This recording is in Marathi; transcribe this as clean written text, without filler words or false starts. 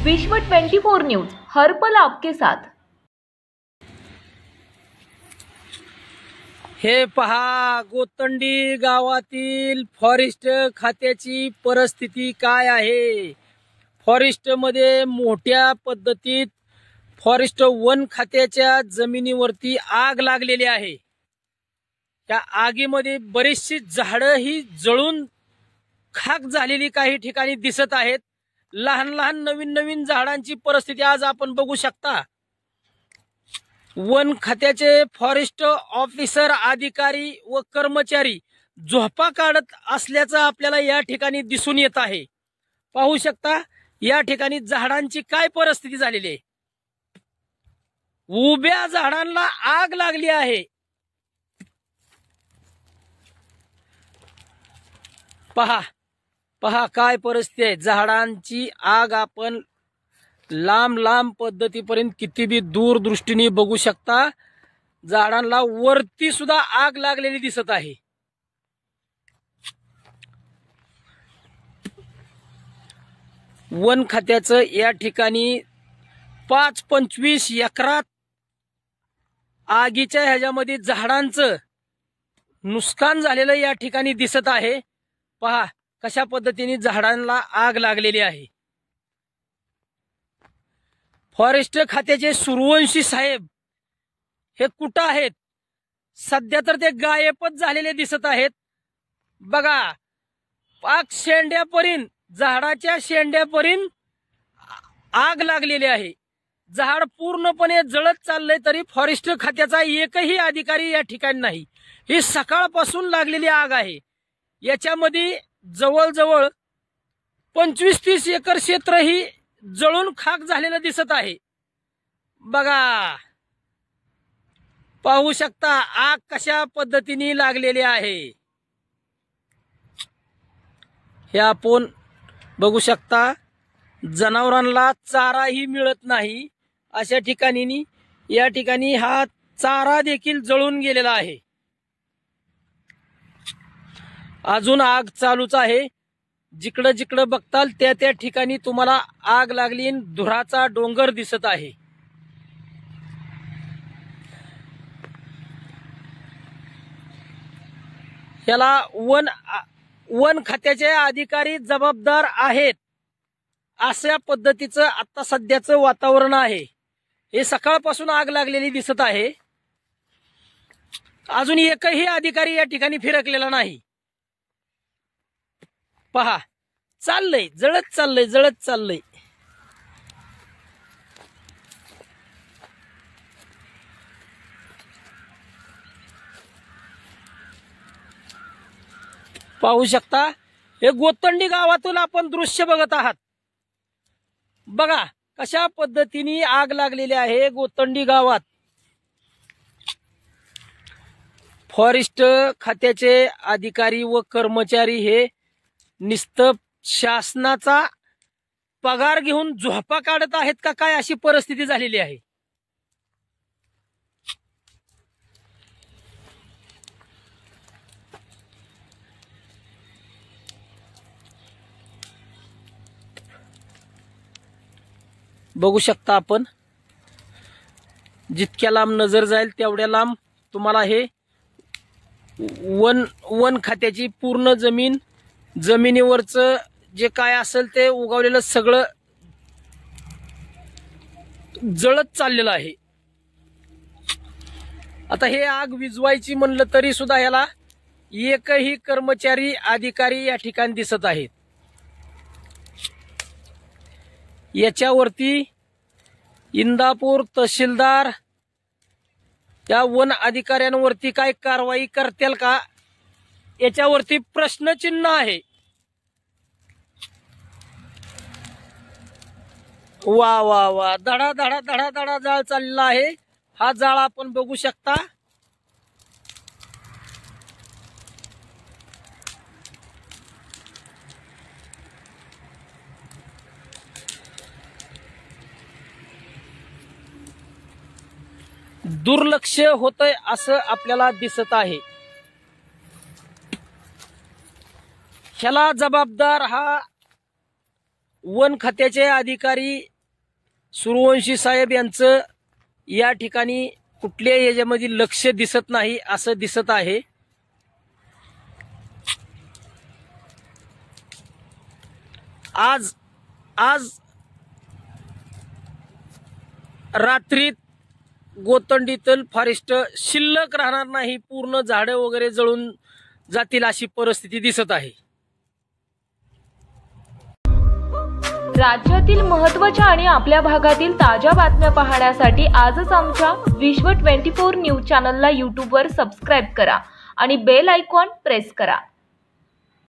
विश्व 24 न्यूज हर पल आपके साथ। हे पहा, गोतंडी गावातील फॉरेस्ट खात्याची परिस्थिती काय आहे। फॉरेस्ट मध्ये मोठ्या पद्धतीत फॉरेस्ट वन खात्याच्या जमिनीवरती आग लागलेली आहे। त्या आगीमध्ये बरीचशी झाडं ही जळून खाक झालेली काही ठिकाणी दिसत आहेत। लहान लहान नवीन नवीन झाडांची परिस्थिती आज आपण बघू शकता। वन खात्याचे फॉरेस्ट ऑफिसर, अधिकारी व कर्मचारी झोपा काढत असल्याचं आपल्याला या ठिकाणी दिसून येत आहे। पाहू शकता या ठिकाणी झाडांची काय परिस्थिती झालेली आहे। उभ्या झाडांना आग लागली आहे। पहा पहा काय परिस्थिती आहे। झाडांची आग आपण लांब लांब पद्धतीपर्यंत किती बी दूरदृष्टीने बघू शकता। झाडांना वरती सुद्धा आग लागलेली दिसत आहे। वन खात्याचं या ठिकाणी 5-25 एकरात आगीच्या ह्याच्यामध्ये झाडांचं नुकसान झालेलं या ठिकाणी दिसत आहे। पहा कशा पद्धतीने झाडांना आग लागलेली आहे। फॉरेस्ट खात्याचे सूर्यवंशी साहेब हे कुठं आहेत? सध्या तर ते गायबच झालेले दिसत आहेत। बघा, पाक शेंड्यापर्यंत, झाडाच्या शेंड्यापर्यंत आग लागलेली आहे। झाड पूर्णपणे जळत चाललंय, तरी फॉरेस्ट खात्याचा एकही अधिकारी या ठिकाणी नाही। ही सकाळपासून लागलेली आग आहे। याच्यामध्ये जवळजवळ 25-30 एकर क्षेत्र ही जळून खाक झालेलं दिसत आहे। बघा, पाहू शकता आग कशा पद्धतीने लागलेली आहे। हे आपण बघू शकता। जनावरांना चाराही मिळत नाही अशा ठिकाणी या ठिकाणी हा चारा देखील जळून गेलेला आहे। अजून आग चालूच आहे। जिकडं जिकडं बघताल त्या त्या ठिकाणी तुम्हाला आग लागली, धुराचा डोंगर दिसत आहे। याला वन खात्याचे अधिकारी जबाबदार आहेत अशा पद्धतीचं आता सध्याचं वातावरण आहे। हे सकाळपासून आग लागलेली दिसत आहे। अजून एकही अधिकारी या ठिकाणी फिरकलेला नाही। पहा, चाललंय, जळत चाललंय, जळत चाललंय। पाहू शकता हे गोतंडी गावातून आपण दृश्य बघत आहात। बघा कशा पद्धतीने आग लागलेली आहे गोतंडी गावात। फॉरेस्ट खात्याचे अधिकारी व कर्मचारी हे निस्तं शासनाचा पगार घेऊन झोपा काढत आहेत का काय, अशी परिस्थिती झालेली आहे। बघू शकता आपण, जितक्या लांब नजर जाईल तेवढ्या लांब तुम्हाला हे वन खात्याची पूर्ण जमिनीवरचं जे काय असेल ते उगवलेलं सगळं जळत चाललेलं आहे। आता हे आग विझवायची म्हणलं तरी सुद्धा याला एकही कर्मचारी, अधिकारी या ठिकाणी दिसत आहेत। याच्यावरती इंदापूर तहसीलदार या वन अधिकाऱ्यांवरती काय कारवाई करतील का, याच्यावरती प्रश्नचिन्ह आहे। वा वा वा, धडा धडा धडा धडा जाळ चाललेला आहे। हा जाळ आपण बघू शकता। दुर्लक्ष होतंय असं आपल्याला दिसत आहे। ह्याला जबाबदार हा वन खात्याचे अधिकारी सूर्यवंशी साहेब यांचं या ठिकाणी कुठल्याही याच्यामध्ये लक्ष दिसत नाही असं दिसत आहे। आज रात्रीत गोतंडीतील फॉरेस्ट शिल्लक राहणार नाही, पूर्ण झाडं वगैरे जळून जातील अशी परिस्थिती दिसत आहे। राज्यातील महत्त्वाच्या आणि आपल्या भागातील ताज्या बातम्या पाहण्यासाठी आजच आमच्या विश्व 24 न्यूज चॅनलला यूट्यूबवर सबस्क्राईब करा आणि बेल आयकॉन प्रेस करा।